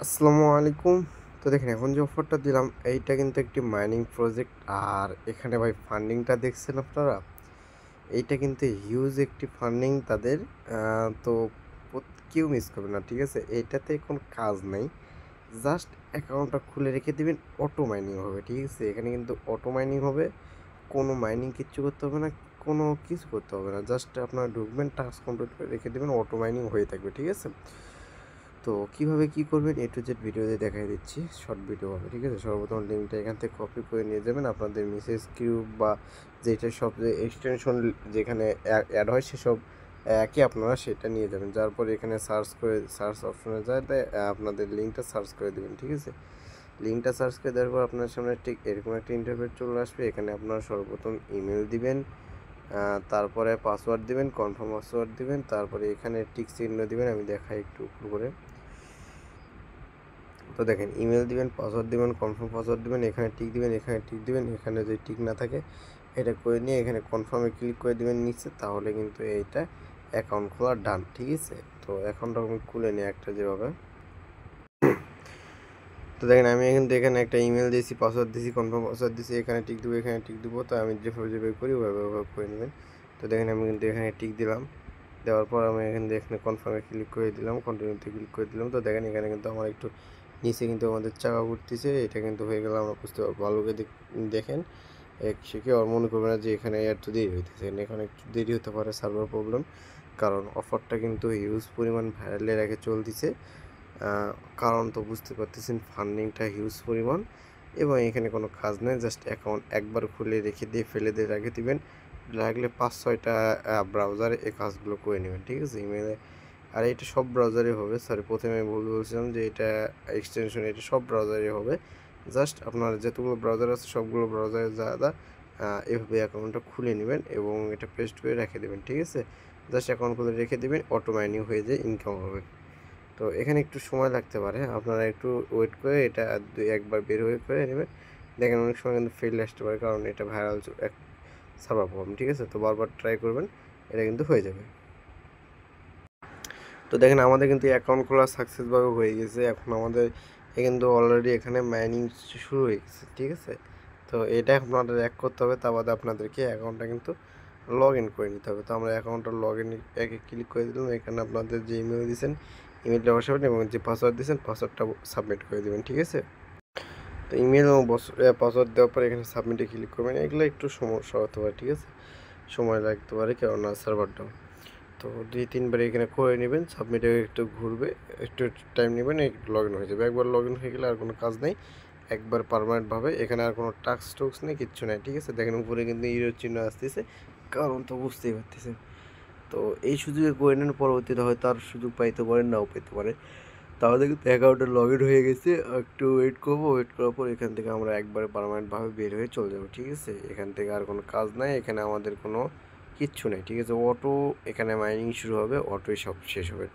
আসসালামু আলাইকুম। তো দেখেন এখন যে অফারটা দিলাম এইটা কিন্তু একটি মাইনিং প্রজেক্ট। আর এখানে ভাই ফান্ডিংটা দেখছেন আপনারা, এইটা কিন্তু হিউজ একটি ফান্ডিং তাদের। তো কেউ মিস করবে না, ঠিক আছে? এইটাতে কোনো কাজ নাই, জাস্ট অ্যাকাউন্টটা খুলে রেখে দিবেন, অটো মাইনিং হবে, ঠিক আছে? এখানে কিন্তু অটো মাইনিং হবে, কোনো মাইনিং কিচ্ছু করতে হবে না, কোনো কিছু করতে হবে না, জাস্ট আপনারা ঢুকবেন, টাস্ক কমপ্লিট করে রেখে দেবেন, অটো মাইনিং হয়ে থাকবে, ঠিক আছে? তো কিভাবে কি করবেন এ টু জেড ভিডিওতে দেখাই দিচ্ছি, শর্ট ভিডিও হবে, ঠিক আছে? সর্বপ্রথম লিঙ্কটা এখান থেকে কপি করে নিয়ে যাবেন, আপনাদের মেসেজ কিউ বা যেটা সব যে এক্সটেনশন যেখানে অ্যাড হয় সেসব কি আপনারা সেটা নিয়ে যাবেন, যার পরে এখানে সার্চ করে সার্চ অপশনে যায় আপনাদের লিঙ্কটা সার্চ করে দেবেন, ঠিক আছে? লিঙ্কটা সার্চ করে দেওয়ার পর আপনার সামনে ঠিক এরকম একটা ইন্টারফেস চলে আসবে। এখানে আপনারা সর্বপ্রথম ইমেল দিবেন, তারপরে পাসওয়ার্ড দিবেন, কনফার্ম পাসওয়ার্ড দিবেন, তারপরে এখানে টিক চিহ্ন দিবেন, আমি দেখাই একটু উপর করে। তো দেখেন ইমেল দিবেন, পাসওয়ার্ড দিবেন, কনফার্ম পাসওয়ার্ড দিবেন, এখানে টিক দিবেন, এখানে টিক দিবেন, এখানে যদি টিক না থাকে এটা করে নিয়ে এখানে কনফার্মে ক্লিক করে দিবেন নিচে, তাহলে কিন্তু এইটা অ্যাকাউন্ট খোলা ডান, ঠিক আছে? তো অ্যাকাউন্টটা আমি খুলে নিই একটা যেভাবে। তো দেখেন আমি কিন্তু এখানে একটা ইমেল দিয়েছি, পাসওয়ার্ড দিয়েছি, কনফার্ম পাসওয়ার্ড দিয়েছি, এখানে টিক দেবো, এখানে টিক দেবো। তো আমি যেভাবে করি ওইভাবে করে নেবেন। তো দেখেন আমি কিন্তু এখানে টিক দিলাম, দেওয়ার পর আমি এখানে কনফার্মে ক্লিক করে দিলাম, কন্টিনিউতে ক্লিক করে দিলাম। তো দেখেন এখানে কিন্তু আমার একটু নিচে কিন্তু আমাদের চাকা ঘুরতেছে, এটা কিন্তু হয়ে গেলে আমরা বুঝতে পারবো। ভালো করে দেখেন, সে কি আর মনে করবে না যে এখানে একটু দেরি হইতেছে, এখানে একটু দেরি হতে পারে, সার্ভার প্রবলেম, কারণ অফারটা কিন্তু হিউজ পরিমাণ ভাইরালের আগে চলতেছে। কারণ তো বুঝতে পারতেছেন ফান্ডিংটা হিউজ পরিমাণ, এবং এখানে কোনো কাজ নেই, জাস্ট অ্যাকাউন্ট একবার খুলে রেখে দিয়ে ফেলে দিয়ে রেখে দিবেন, লাগলে 5-6টা ব্রাউজারে এই কাজগুলো করে নেবেন, ঠিক আছে? ইমেলে। আর এটা সব ব্রাউজারে হবে, সরি প্রথমে আমি ভুল বলছিলাম যে এটা এক্সটেনশন, এটা সব ব্রাউজারে হবে। জাস্ট আপনার যতগুলো ব্রাউজার আছে সবগুলো ব্রাউজারে যা এভাবে অ্যাকাউন্টটা খুলে নেবেন এবং এটা পেস্ট করে রেখে দেবেন, ঠিক আছে? জাস্ট অ্যাকাউন্ট খুলে রেখে দেবেন, অটো মাইনিং হয়ে যায়, ইনকাম হবে। তো এখানে একটু সময় লাগতে পারে, আপনারা একটু ওয়েট করে এটা একবার বের হয়ে করে নেবেন। দেখেন অনেক সময় কিন্তু ফেল আসতে পারে, কারণ এটা ভাইরাল এক সার্ভার প্রবলেম, ঠিক আছে? তো বারবার ট্রাই করবেন, এটা কিন্তু হয়ে যাবে। তো দেখেন আমাদের কিন্তু অ্যাকাউন্ট খোলা সাকসেসভাবে হয়ে গেছে। এখন আমাদের কিন্তু অলরেডি এখানে মাইনিং শুরু হয়ে গেছে, ঠিক আছে? তো এটা আপনাদের এক করতে হবে, তা বাদে আপনাদেরকে অ্যাকাউন্টটা কিন্তু লগ ইন করে নিতে হবে। তো আমরা অ্যাকাউন্টটা লগ ইন একে ক্লিক করে দিলাম, এখানে আপনাদের যে ইমেল দিয়েছেন ইমেলটা বসাবেন এবং যে পাসওয়ার্ড দিয়েছেন পাসওয়ার্ডটা সাবমিট করে দেবেন, ঠিক আছে? তো ইমেল এবং পাসওয়ার্ড দেওয়ার পরে এখানে সাবমিটে ক্লিক করবেন। এগুলো একটু সমস্যা হতে পারে, ঠিক আছে? সময় লাগতে পারে, কেননা সার্ভারটাও। তো 2-3 বার এখানে করে নেবেন, সাবমিটে একটু ঘুরবে, একটু টাইম নেবেন, লগ ইন হয়ে যাবে। একবার লগ ইন হয়ে গেলে আর কোনো কাজ নেই, একবার পার্মানেন্টভাবে এখানে আর কোনো টাস্ক টুক্স নেই, কিচ্ছু নেই, ঠিক আছে? দেখেন উপরে কিন্তু ইউরো চিহ্ন আসতেছে, কারণ তো বুঝতেই পারতেছেন। তো এই সুযোগে করে নেন, পরবর্তীতে হয়তো আর সুযোগ পাইতে পারেন, নাও পেতে পারেন। তাহলে কিন্তু অ্যাকাউন্টে লগ ইন হয়ে গেছে, একটু ওয়েট করবো, ওয়েট করার পর এখান থেকে আমরা একবারে পার্মানেন্টভাবে বের হয়ে চলে যাবো, ঠিক আছে? এখান থেকে আর কোনো কাজ নাই, এখানে আমাদের কোনো কিচ্ছু নেই, ঠিক আছে? অটো এখানে মাইনিং শুরু হবে, অটোই সব শেষ হবে।